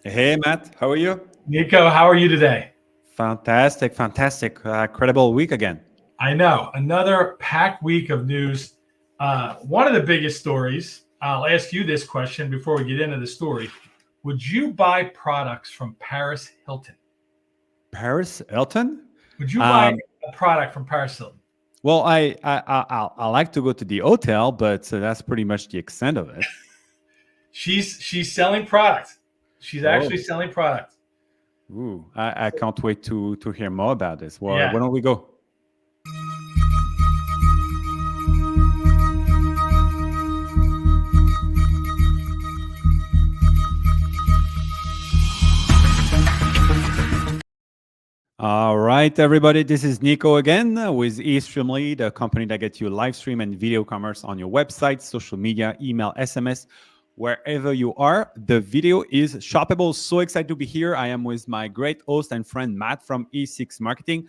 Hey, Matt, how are you? Nico, how are you today? Fantastic, fantastic. Incredible week again. I know another packed week of news. One of the biggest stories, I'll ask you this question before we get into the story. Would you buy products from Paris Hilton? Paris Hilton? Would you buy Um, a product from Paris Hilton? well, I like to go to the hotel, but that's pretty much the extent of it. She's selling product. She's Oh, actually selling product. I can't wait to hear more about this. Well, Yeah. why don't we go? All right, everybody. This is Nico again with eStreamly, the company that gets you live stream and video commerce on your website, social media, email, SMS, wherever you are. The video is shoppable. So excited to be here. I am with my great host and friend Matt from E6 Marketing,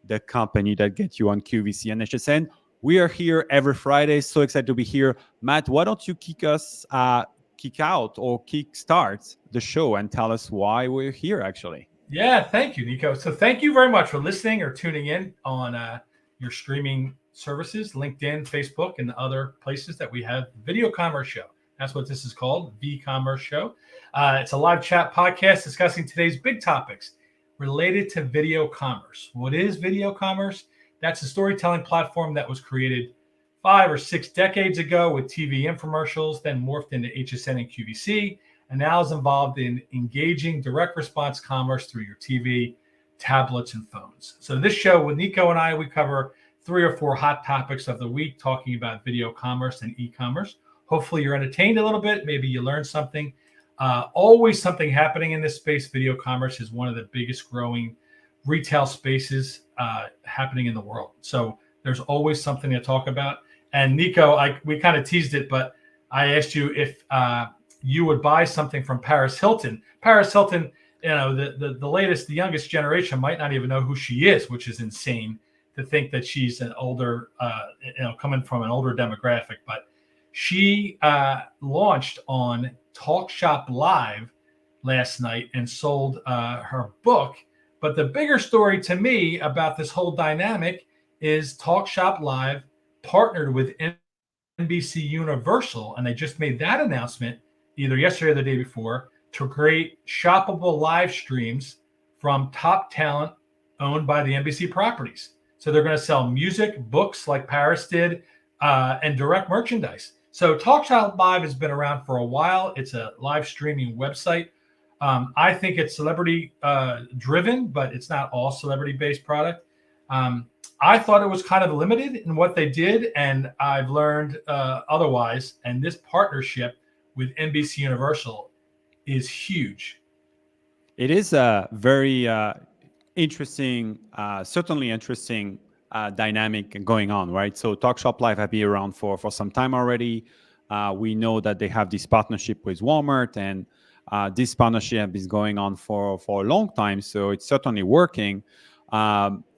the company that gets you on QVC and HSN. We are here every Friday. So excited to be here. Matt, why don't you kick out or kick start the show and tell us why we're here actually? Yeah, thank you, Nico. So thank you very much for listening or tuning in on your streaming services, LinkedIn, Facebook, and other places that we have Video Commerce Show. That's what this is called, VCommerce Show. It's a live chat podcast discussing today's big topics related to video commerce. What is video commerce? That's a storytelling platform that was created 5 or 6 decades ago with TV infomercials, then morphed into HSN and QVC, and now is involved in engaging direct response commerce through your TV, tablets, and phones. So this show with Nico and I, we cover 3 or 4 hot topics of the week talking about video commerce and e-commerce. Hopefully you're entertained a little bit. Maybe you learned something. Always something happening in this space. Video commerce is one of the biggest growing retail spaces happening in the world. So there's always something to talk about. And Nico, we kind of teased it, but I asked you if you would buy something from Paris Hilton. Paris Hilton, the latest, the youngest generation might not even know who she is, which is insane to think that she's an older, coming from an older demographic. But she launched on TalkShop Live last night and sold her book. But the bigger story to me about this whole dynamic is TalkShop Live partnered with NBC Universal, and they just made that announcement either yesterday or the day before to create shoppable live streams from top talent owned by the NBC properties. So they're going to sell music, books like Paris did, and direct merchandise. So TalkShop Live has been around for a while. It's a live streaming website. I think it's celebrity driven, but it's not all celebrity based product. I thought it was kind of limited in what they did, and I've learned otherwise. And this partnership with NBC Universal is huge. It is a very interesting, certainly interesting dynamic going on, right? So TalkShop Live have been around for some time already. We know that they have this partnership with Walmart, and this partnership is going on for a long time. So it's certainly working.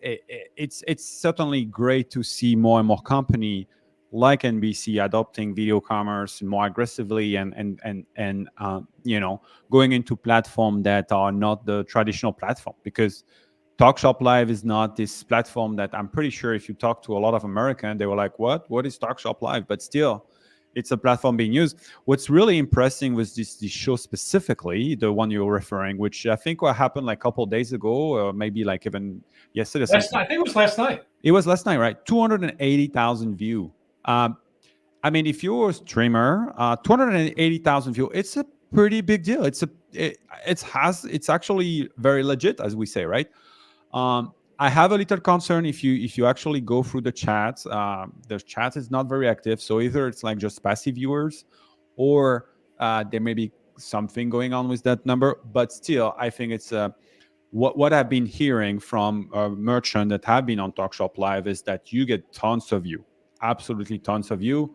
It's certainly great to see more and more company like NBC adopting video commerce more aggressively and going into platforms that are not the traditional platform, because TalkShop Live is not this platform that I'm pretty sure if you talk to a lot of Americans, they were like, what is TalkShop Live? But still, it's a platform being used. What's really impressive with this show specifically, the one you're referring, which I think what happened like a couple of days ago, or maybe like even yesterday or something. I think it was last night. It was last night, right? 280,000 view. I mean, if you're a streamer, 280,000 view, it's a pretty big deal. It's actually very legit, as we say, right? I have a little concern if you actually go through the chat. The chat is not very active, so either it's like just passive viewers, or there may be something going on with that number. But still, I think it's what I've been hearing from a merchant that have been on TalkShop Live is that you get tons of view, absolutely tons of view.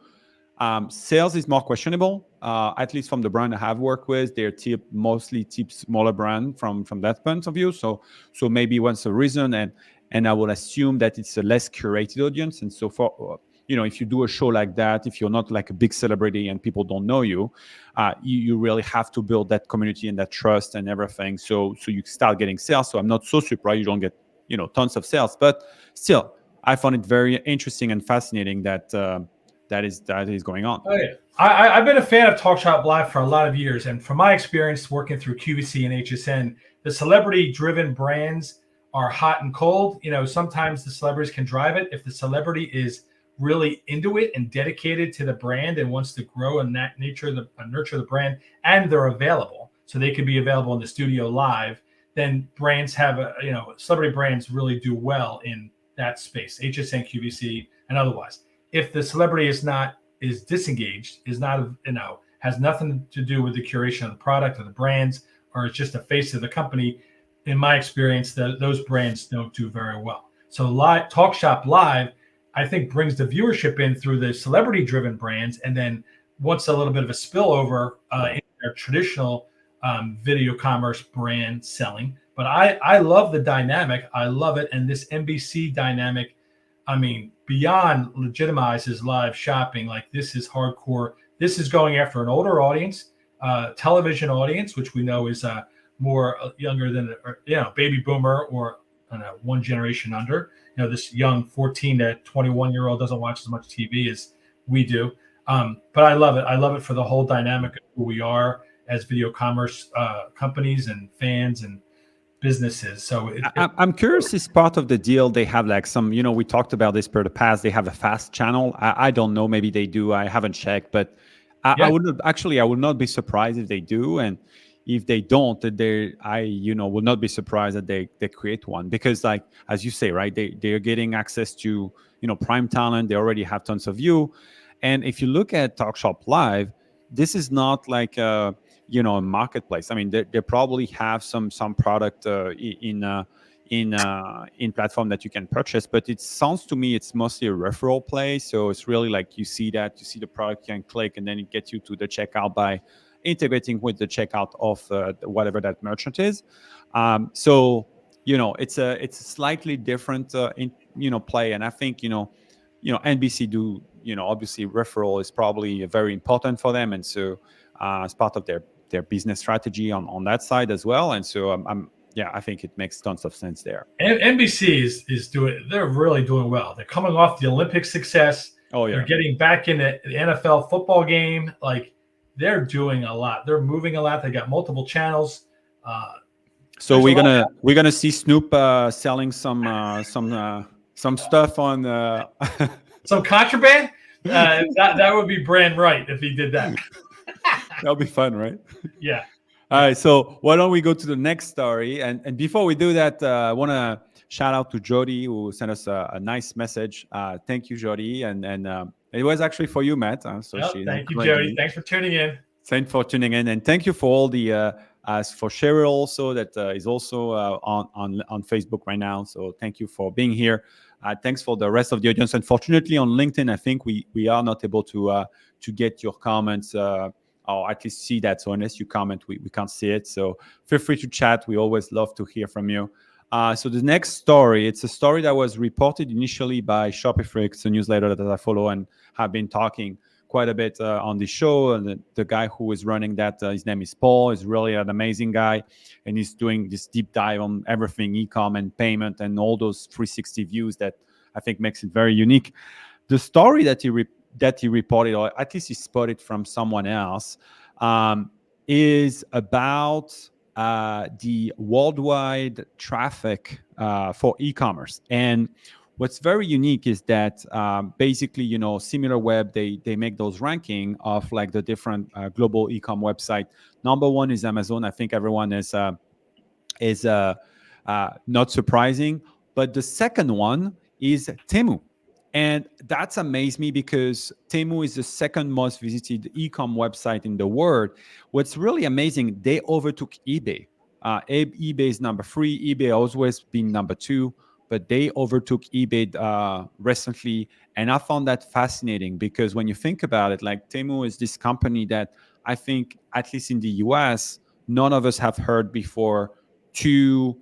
Sales is more questionable, at least from the brand I have worked with. They're mostly smaller brand from that point of view. So maybe once a reason, and I will assume that it's a less curated audience. And so if you do a show like that, if you're not like a big celebrity and people don't know you, you really have to build that community and that trust and everything. So you start getting sales. So I'm not so surprised you don't get tons of sales, but still, I found it very interesting and fascinating that that is going on. Oh yeah, I've been a fan of TalkShop Live for a lot of years, and from my experience working through QVC and HSN, the celebrity-driven brands are hot and cold. Sometimes the celebrities can drive it. If the celebrity is really into it and dedicated to the brand and wants to grow and that nurture the brand, and they're available, so they can be available in the studio live, then brands have celebrity brands really do well in that space, HSN, QVC, and otherwise. If the celebrity is disengaged, is not has nothing to do with the curation of the product or the brands, or it's just a face of the company, in my experience, those brands don't do very well. So TalkShop Live, I think, brings the viewership in through the celebrity-driven brands, and then wants a little bit of a spillover in their traditional video commerce brand selling. But I love the dynamic. I love it. And this NBC dynamic, beyond legitimizes live shopping. Like, this is hardcore. This is going after an older audience, television audience, which we know is more younger than baby boomer, or one generation under. This young 14 to 21-year-old doesn't watch as much TV as we do. But I love it. I love it for the whole dynamic of who we are as video commerce companies and fans and businesses. So I'm curious, is part of the deal they have like some, we talked about this per the past, they have a fast channel. I don't know, maybe they do, I haven't checked, but I would not be surprised if they do. And if they don't, I will not be surprised that they create one, because, like, as you say, right, they're getting access to prime talent. They already have tons of view. And if you look at TalkShop Live, this is not like a marketplace. I mean, they probably have some product in platform that you can purchase, but it sounds to me it's mostly a referral play. So it's really like you see the product, you can click, and then it gets you to the checkout by integrating with the checkout of whatever that merchant is. So it's a slightly different play, and I think NBC do obviously referral is probably very important for them, and so as part of their business strategy on that side as well. And so I think it makes tons of sense there. And NBC is they're really doing well. They're coming off the Olympic success. Oh yeah. They're getting back in the NFL football game. Like, they're doing a lot. They're moving a lot. They got multiple channels. So we're gonna see Snoop selling some stuff on some contraband. That would be brand right if he did that. That'll be fun, right? Yeah. All right. So why don't we go to the next story? And before we do that, I want to shout out to Jody, who sent us a nice message. Thank you, Jody. And it was actually for you, Matt. Thank you, Jody. Thanks for tuning in. Thanks for tuning in, and thank you for all the as for Cheryl also, that is also on Facebook right now. So thank you for being here. Thanks for the rest of the audience. Unfortunately, on LinkedIn, I think we are not able to get your comments, or at least see that. So unless you comment, we can't see it. So feel free to chat. We always love to hear from you. So the next story, it's a story that was reported initially by Shopify, a newsletter that I follow and have been talking quite a bit on the show. And the guy who is running that, his name is Paul, is really an amazing guy. And he's doing this deep dive on everything, e-com and payment and all those 360 views that I think makes it very unique. The story that he reported, or at least he spotted from someone else, is about the worldwide traffic for e-commerce. And what's very unique is that basically, SimilarWeb, they make those ranking of like the different global e-com website. Number one is Amazon. I think everyone is not surprising. But the second one is Temu. And that's amazed me, because Temu is the second most visited e-com website in the world. What's really amazing, they overtook eBay. eBay is number 3. eBay always been number 2, but they overtook eBay recently. And I found that fascinating, because when you think about it, like, Temu is this company that I think, at least in the US, none of us have heard before 2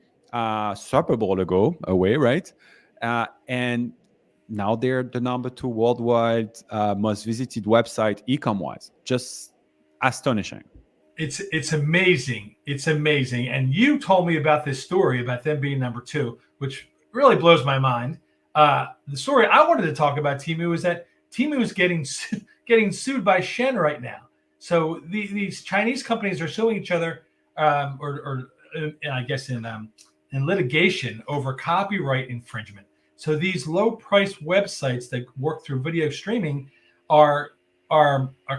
Super Bowl ago away, right? And now they're the number 2 worldwide most visited website ecom wise. Just astonishing. It's amazing. It's amazing. And you told me about this story about them being number 2, which really blows my mind. The story I wanted to talk about Temu is that Temu is getting sued by Shen right now. So these Chinese companies are suing each other, or I guess in litigation over copyright infringement. So these low-priced websites that work through video streaming are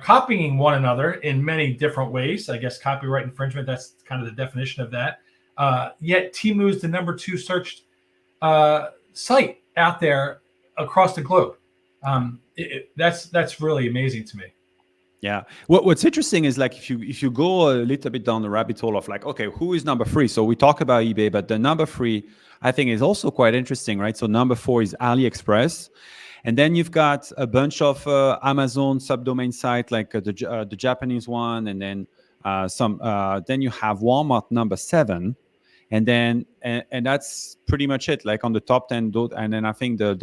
copying one another in many different ways. I guess copyright infringement, that's kind of the definition of that. Yet Temu is the number 2 searched site out there across the globe. That's really amazing to me. Yeah. What's interesting is like if you go a little bit down the rabbit hole of like, okay, who is number 3? So we talk about eBay, but the number 3 I think is also quite interesting, right? So number 4 is AliExpress. And then you've got a bunch of Amazon subdomain site like the Japanese one, and then some. Then you have Walmart number 7, and then and that's pretty much it. Like on the top 10, and then I think the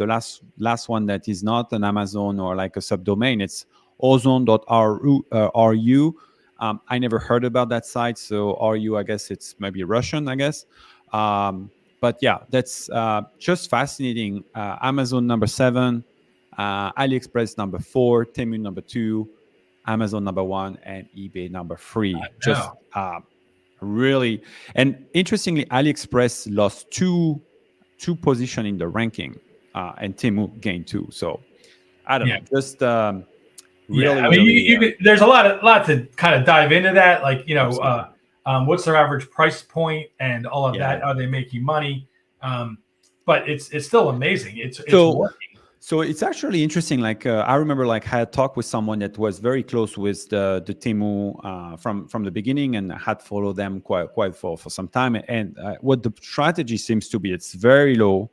last one that is not an Amazon or like a subdomain, it's ozone.ru. I never heard about that site, so RU, I guess it's maybe Russian, I guess. But yeah, that's just fascinating. Amazon number 7. AliExpress number 4, Temu number 2, Amazon number 1, and eBay number 3. Just really, and interestingly, AliExpress lost two position in the ranking, and Temu gained 2. So I don't know, just really. I mean, there's a lot to kind of dive into that. Like what's their average price point and all of that? Are they making money? But it's still amazing. It's working. So it's actually interesting. Like I remember, like I had talked with someone that was very close with the Temu from the beginning, and had followed them quite for some time. And what the strategy seems to be, it's very low,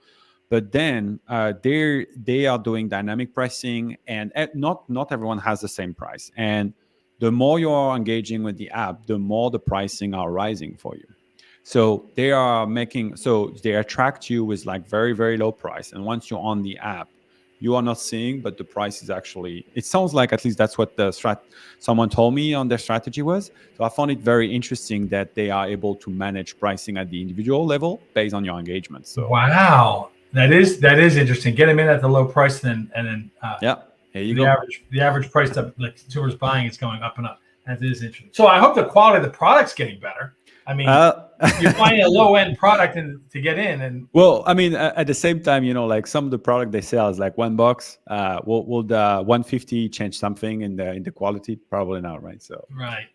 but then they are doing dynamic pricing, and not everyone has the same price. And the more you are engaging with the app, the more the pricing are rising for you. So they attract you with like very, very low price, and once you're on the app, you are not seeing, but the price is actually, it sounds like, at least that's what someone told me on their strategy was. So I found it very interesting that they are able to manage pricing at the individual level based on your engagement. So wow, that is interesting. Get them in at the low price, and then there you go. The average price that the consumers buying is going up and up. That is interesting. So I hope the quality of the product's getting better. I mean, you're finding a low-end product to get in, and well, I mean, at the same time, like some of the product they sell is like $1. Will the 150 change something in the quality? Probably not, right? So right.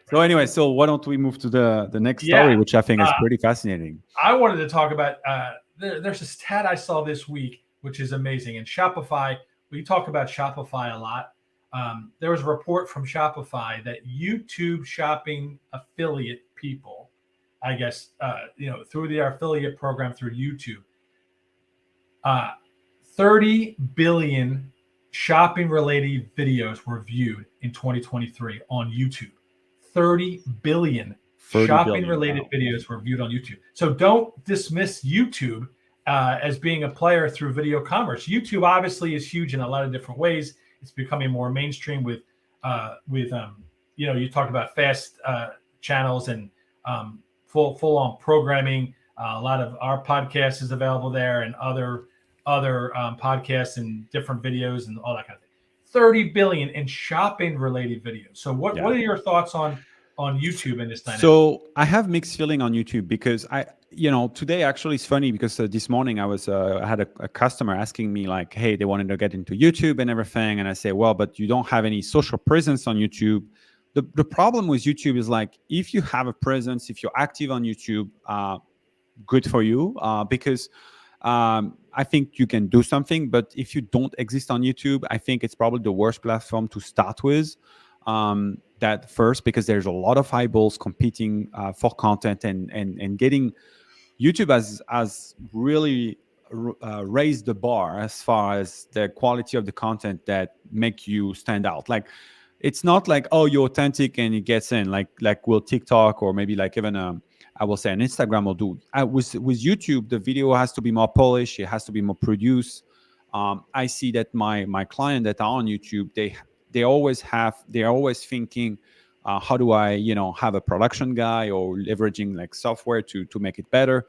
So anyway, so why don't we move to the next story, which I think is pretty fascinating. I wanted to talk about there's a stat I saw this week, which is amazing. And Shopify, we talk about Shopify a lot. There was a report from Shopify that YouTube shopping affiliate people, I guess, through their affiliate program through YouTube, 30 billion shopping related videos were viewed in 2023 on YouTube. 30 billion shopping related videos were viewed on YouTube. So don't dismiss YouTube as being a player through video commerce. YouTube obviously is huge in a lot of different ways. It's becoming more mainstream with you talk about fast channels and full on programming. A lot of our podcast is available there, and other podcasts and different videos and all that kind of thing. 30 billion in shopping related videos. So what are your thoughts on YouTube and this dynamic? So I have mixed feeling on YouTube, because today actually it's funny, because this morning I had a customer asking me like, hey, they wanted to get into YouTube and everything. And I say, well, but you don't have any social presence on YouTube. The problem with YouTube is like, if you have a presence, if you're active on YouTube, good for you, because I think you can do something. But if you don't exist on YouTube, I think it's probably the worst platform to start with. That first, because there's a lot of eyeballs competing for content, and getting YouTube has really raised the bar as far as the quality of the content that make you stand out. Like, it's not like, oh, you're authentic and it gets in, like will TikTok, or maybe like even I will say an Instagram will do. With YouTube, the video has to be more polished, it has to be more produced, I see that my client that are on YouTube, they're always thinking, how do I have a production guy or leveraging like software to make it better.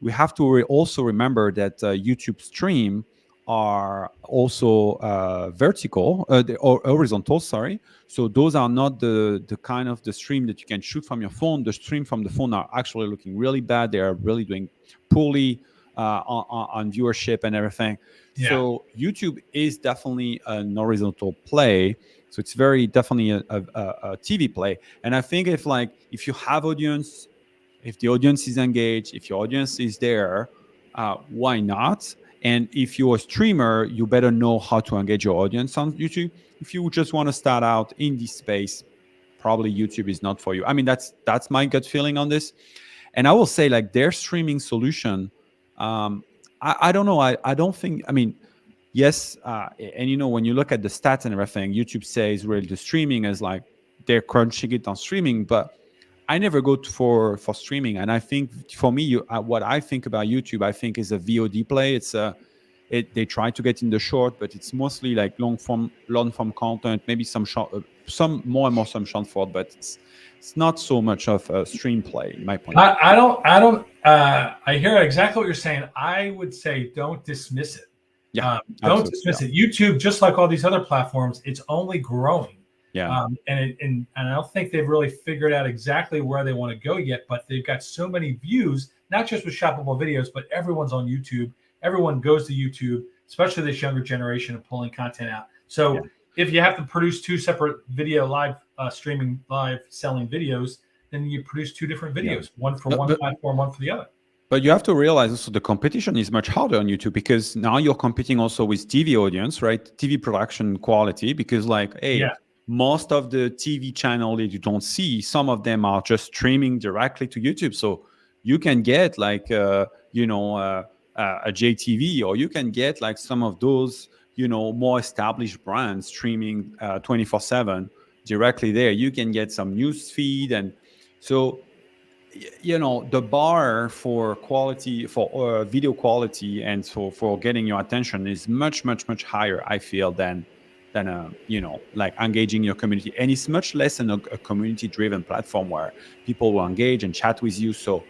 We have to also remember that YouTube stream are also vertical or horizontal. Sorry, so those are not the kind of the stream that you can shoot from your phone. The stream from the phone are actually looking really bad. They are really doing poorly on viewership and everything. Yeah. So YouTube is definitely an horizontal play. So it's very definitely a TV play. And I think if you have audience, if the audience is engaged, if your audience is there, why not? And if you're a streamer, you better know how to engage your audience on YouTube. If you just want to start out in this space, probably YouTube is not for you. I mean, that's my gut feeling on this. And I will say, like, their streaming solution, I don't know. I don't think. I mean, yes, and when you look at the stats and everything, YouTube says really the streaming is like they're crunching it on streaming, but I never go for streaming. And I think for me, what I think about YouTube, I think is a VOD play. They try to get in the short, but it's mostly like long form content, maybe some short, some more and more some short form, but it's not so much of a stream play in my point of view. I hear exactly what you're saying. I would say don't dismiss it. Yeah, don't dismiss it. YouTube, just like all these other platforms, it's only growing. Yeah. And I don't think they've really figured out exactly where they want to go yet, but they've got so many views, not just with shoppable videos, but everyone's on YouTube. Everyone goes to YouTube, especially this younger generation of pulling content out. So if you have to produce two separate video live streaming, live selling videos, then you produce two different videos, one for one platform, one for the other. But you have to realize also the competition is much harder on YouTube because now you're competing also with TV audience, right? TV production quality, because most of the TV channel that you don't see, some of them are just streaming directly to YouTube. So you can get a JTV, or you can get like some of those, more established brands streaming 24/7 directly there. You can get some news feed. And so, the bar for quality, for video quality, and for getting your attention is much, much, much higher, I feel, than like engaging your community. And it's much less a community driven platform where people will engage and chat with you. So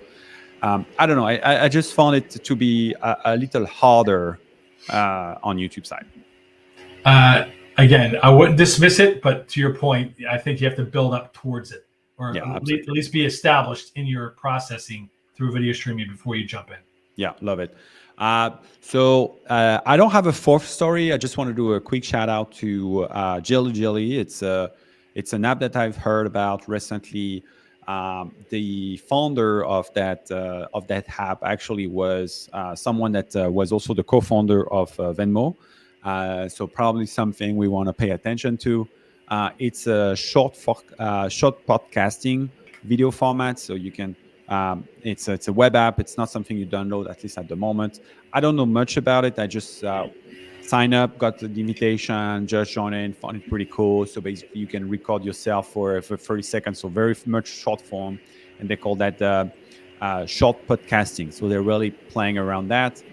I don't know. I just found it to be a little harder on YouTube side. Again, I wouldn't dismiss it, but to your point, I think you have to build up towards it, or at least be established in your processing through video streaming before you jump in. Yeah, love it. So I don't have a fourth story. I just want to do a quick shout out to Jelly Jelly. It's an app that I've heard about recently. The founder of that app actually was someone that was also the co-founder of Venmo. So probably something we want to pay attention to. It's a short podcasting video format, so you can. It's a web app. It's not something you download, at least at the moment. I don't know much about it. I just signed up, got the invitation, just joined in, found it pretty cool. So basically, you can record yourself for 30 seconds, so very much short form, and they call that short podcasting. So they're really playing around that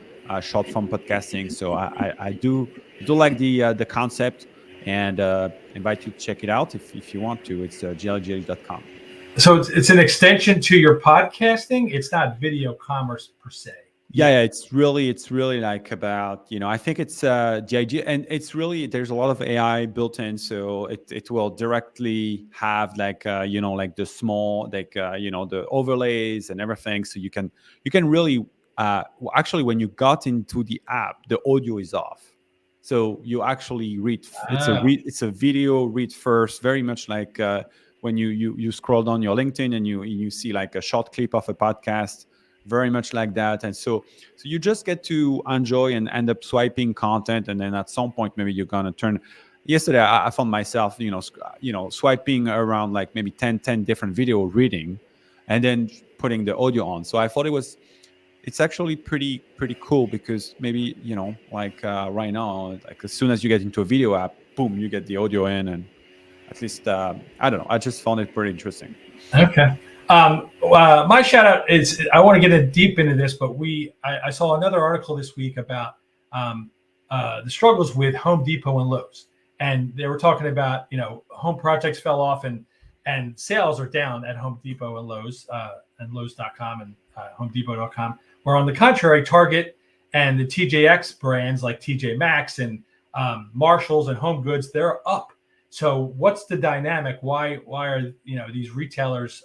short form podcasting. So I do like the concept, and invite you to check it out if you want to. It's jellyjelly.com. So it's an extension to your podcasting. It's not video commerce per se. Yeah, it's really like about, I think it's the idea, and it's really, there's a lot of AI built in, so it will directly have like like the small, like the overlays and everything, so you can really actually, when you got into the app, the audio is off, so you actually read. It's a video read first, very much like when you scroll down your LinkedIn and you see like a short clip of a podcast, very much like that. And so you just get to enjoy and end up swiping content, and then at some point maybe you're gonna turn. Yesterday I found myself swiping around like maybe 10 different video reading, and then putting the audio on. So I thought it's actually pretty cool, because maybe like right now, like as soon as you get into a video app, boom, you get the audio in, and at least I don't know, I just found it pretty interesting. Okay. My shout out is, I want to get deep into this, but I saw another article this week about the struggles with Home Depot and Lowe's, and they were talking about, home projects fell off and sales are down at Home Depot and Lowe's, and Lowe's.com and HomeDepot.com. Where on the contrary, Target and the TJX brands like TJ Maxx and Marshalls and Home Goods, they're up. So what's the dynamic? Why are these retailers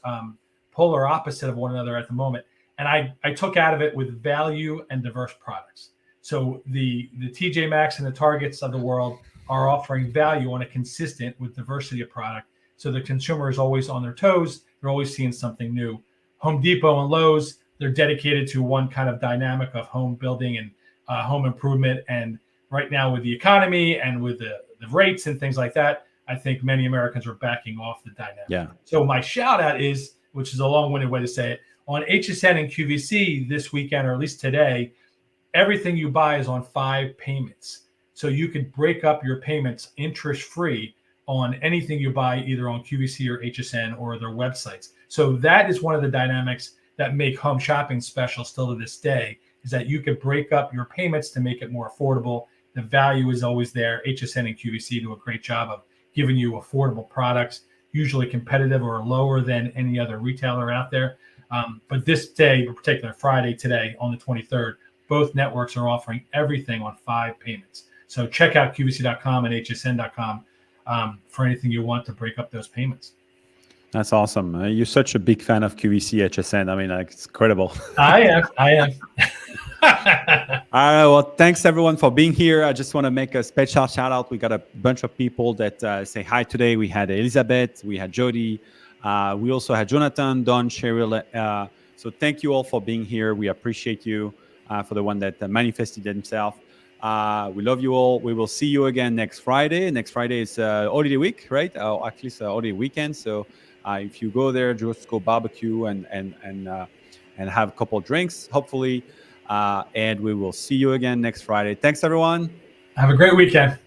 polar opposite of one another at the moment? And I took out of it with value and diverse products. So the TJ Maxx and the Targets of the world are offering value on a consistent with diversity of product. So the consumer is always on their toes. They're always seeing something new. Home Depot and Lowe's, they're dedicated to one kind of dynamic of home building and home improvement. And right now with the economy and with the rates and things like that, I think many Americans are backing off the dynamic. Yeah. So my shout out is, which is a long-winded way to say it, on HSN and QVC this weekend, or at least today, everything you buy is on 5 payments. So you could break up your payments interest-free on anything you buy, either on QVC or HSN or their websites. So that is one of the dynamics that make home shopping special still to this day, is that you could break up your payments to make it more affordable. The value is always there. HSN and QVC do a great job of giving you affordable products, usually competitive or lower than any other retailer out there. But this day, in particular, Friday today on the 23rd, both networks are offering everything on 5 payments. So check out QVC.com and HSN.com for anything you want to break up those payments. That's awesome. You're such a big fan of QVC, HSN. I mean, it's incredible. I am. All right. Well, thanks everyone for being here. I just want to make a special shout out. We got a bunch of people that say hi today. We had Elizabeth, we had Jody, we also had Jonathan, Don, Cheryl. So thank you all for being here. We appreciate you for the one that manifested themselves. We love you all. We will see you again next Friday. Next Friday is holiday week, right? Actually, it's a holiday weekend. So if you go there, just go barbecue and have a couple of drinks, hopefully. And we will see you again next Friday. Thanks, everyone. Have a great weekend.